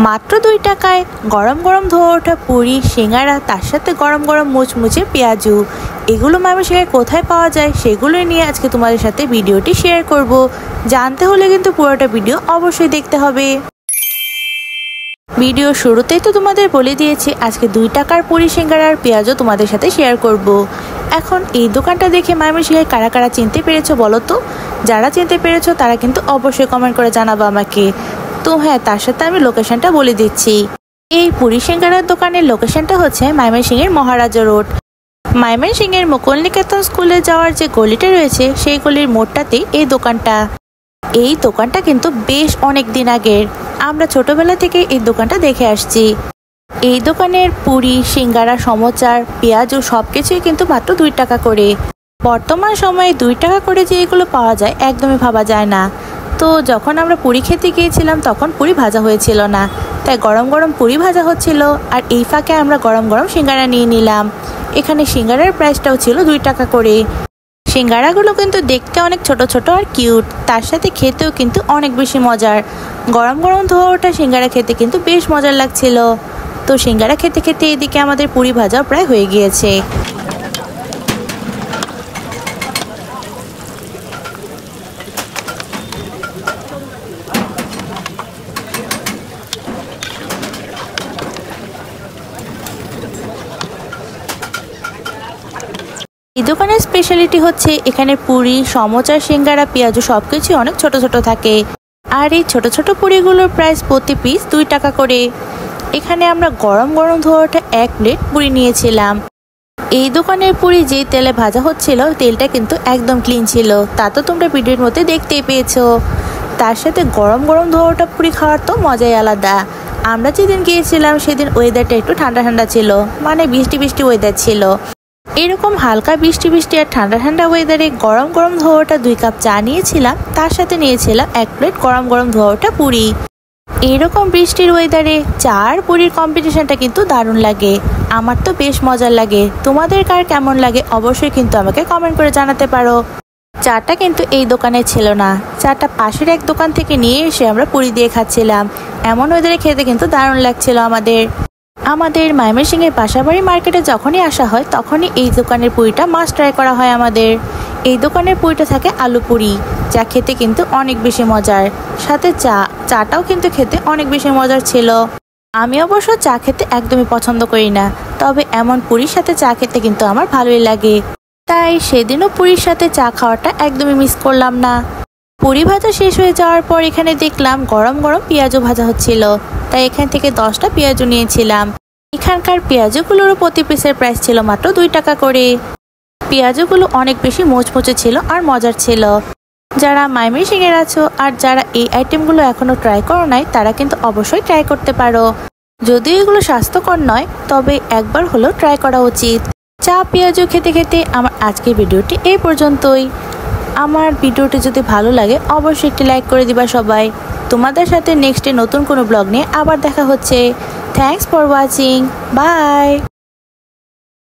মাত্র 2 টাকায় গরম গরম ধোয়া ওঠা পুরি, সিঙ্গারা, তার সাথে গরম গরম মুচমুচে পেঁয়াজু। এগুলো ময়মনসিংহে কোথায় পাওয়া যায় সেগুলো নিয়ে আজকে তোমাদের সাথে ভিডিওটি শেয়ার করব। জানতে হলে কিন্তু পুরোটা ভিডিও অবশ্যই দেখতে হবে। ভিডিও শুরুতেই তো তোমাদের বলে দিয়েছি আজকে 2 টাকার পুরি, সিঙ্গারা আর পেঁয়াজও তোমাদের সাথে শেয়ার করব। এখন এই দোকানটা দেখে ময়মনসিংহে কারা কারা চিনতে পেরেছো বলো তো? যারা চিনতে পেরেছো তারা কিন্তু অবশ্যই কমেন্ট করে জানাবো আমাকে। তো হ্যাঁ, তার সাথে আমি লোকেশনটা বলে দিচ্ছি। এই পুরি সিঙ্গারার দোকানের লোকেশনটা হচ্ছে ময়মনসিংহের মহারাজা রোড। ময়মনসিংহের মুকুল নিকেতন স্কুলে যাওয়ার যে গলিটা রয়েছে সেই গলির মোড়টাতেই এই দোকানটা। এই দোকানটা কিন্তু বেশ অনেক দিন আগের, আমরা ছোটবেলা থেকে এই দোকানটা দেখে আসছি। এই দোকানের পুরি, সিঙ্গারা, সমোচার, পেঁয়াজু সবকিছুই কিন্তু মাত্র 2 টাকা করে। বর্তমান সময়ে 2 টাকা করে যে এগুলো পাওয়া যায় একদমই ভাবা যায় না। তো যখন আমরা পুরি খেতে গিয়েছিলাম তখন পুরি ভাজা হয়েছিল না, তাই গরম গরম পুরি ভাজা হচ্ছিল আর এই ফাঁকে আমরা গরম গরম সিঙ্গারা নিয়ে নিলাম। এখানে সিঙ্গারার প্রাইসটাও ছিল 2 টাকা করে। সিঙ্গারাগুলো কিন্তু দেখতে অনেক ছোট ছোট আর কিউট, তার সাথে খেতেও কিন্তু অনেক বেশি মজার। গরম গরম ধোয়া ওঠা সিঙ্গারা খেতে কিন্তু বেশ মজার লাগছিল। তো সিঙ্গারা খেতে খেতে এদিকে আমাদের পুরি ভাজাও প্রায় হয়ে গিয়েছে। এই দোকানের স্পেশালিটি হচ্ছে এখানে পুরি, সমোচা, সিঙ্গারা, পেঁয়াজু সবকিছু অনেক ছোট ছোট থাকে। আর এই ছোট ছোট পুরিগুলোর প্রাইস প্রতি পিস 2 টাকা করে। এখানে আমরা গরম গরম ধোয়া ওঠা 1 প্লেট পুরি নিয়েছিলাম। এই দোকানের পুরি যে তেলে ভাজা হচ্ছিল তেলটা কিন্তু একদম ক্লিন ছিল, তা তো তোমরা ভিডিওর মধ্যে দেখতেই পেয়েছো। তার সাথে গরম গরম ধোয়া ওঠা পুরি খাওয়ার তো মজাই আলাদা। আমরা যেদিন গিয়েছিলাম সেদিন ওয়েদারটা একটু ঠান্ডা ঠান্ডা ছিল, মানে বৃষ্টি বৃষ্টি ওয়েদার ছিল। এরকম হালকা বৃষ্টি বৃষ্টি আর ঠান্ডা ঠান্ডা ওয়েদারে গরম গরম ধোয়া ওঠা 2 কাপ চা নিয়েছিলাম, তার সাথে নিয়েছিলাম 1 প্লেট গরম গরম ধোয়া ওঠা পুরি। এরকম বৃষ্টির ওয়েদারে চা আর পুরির কম্বিনেশনটা কিন্তু দারুণ লাগে। আমার তো বেশ মজার লাগে। তোমাদের কার কেমন লাগে অবশ্যই কিন্তু আমাকে কমেন্ট করে জানাতে পারো। চাটা কিন্তু এই দোকানে ছিল না, চাটা পাশের এক দোকান থেকে নিয়ে এসে আমরা পুরি দিয়ে খাচ্ছিলাম। এমন ওয়েদারে খেতে কিন্তু দারুণ লাগছিল আমাদের ময়মনসিংহের পাশাবাড়ি মার্কেটে যখনই আসা হয় তখনই এই দোকানের পুরিটা মাস্ট ট্রাই করা হয় আমাদের। এই দোকানের পুরিটা থাকে আলু পুরি, যা খেতে কিন্তু অনেক বেশি মজার। সাথে চাটাও কিন্তু খেতে অনেক বেশি মজার ছিল। আমি অবশ্য চা খেতে একদমই পছন্দ করি না, তবে এমন পুরির সাথে চা খেতে কিন্তু আমার ভালোই লাগে। তাই সেদিনও পুরির সাথে চা খাওয়াটা একদমই মিস করলাম না। পুরি ভাজা শেষ হয়ে যাওয়ার পর এখানে দেখলাম গরম গরম পেঁয়াজু ভাজা হচ্ছিল, তাই এখান থেকে 10টা পেঁয়াজু নিয়েছিলাম। এখানকার পেঁয়াজুগুলোরও প্রতি পিসের প্রাইস ছিল মাত্র 2 টাকা করে। পেঁয়াজুগুলো অনেক বেশি মোচমোচে ছিল আর মজার ছিল। যারা ময়মনসিংহের আছো আর যারা এই আইটেমগুলো এখনো ট্রাই করো নাই তারা কিন্তু অবশ্যই ট্রাই করতে পারো। যদিও এগুলো স্বাস্থ্যকর নয়, তবে একবার হলেও ট্রাই করা উচিত। চা পেঁয়াজু খেতে খেতে আমার আজকের ভিডিওটি এই পর্যন্তই। আমার ভিডিওটি যদি ভালো লাগে অবশ্যই একটি লাইক করে দিবা সবাই। তোমাদের সাথে নেক্সটে নতুন কোনো ব্লগ নিয়ে আবার দেখা হচ্ছে। Thanks for watching, by.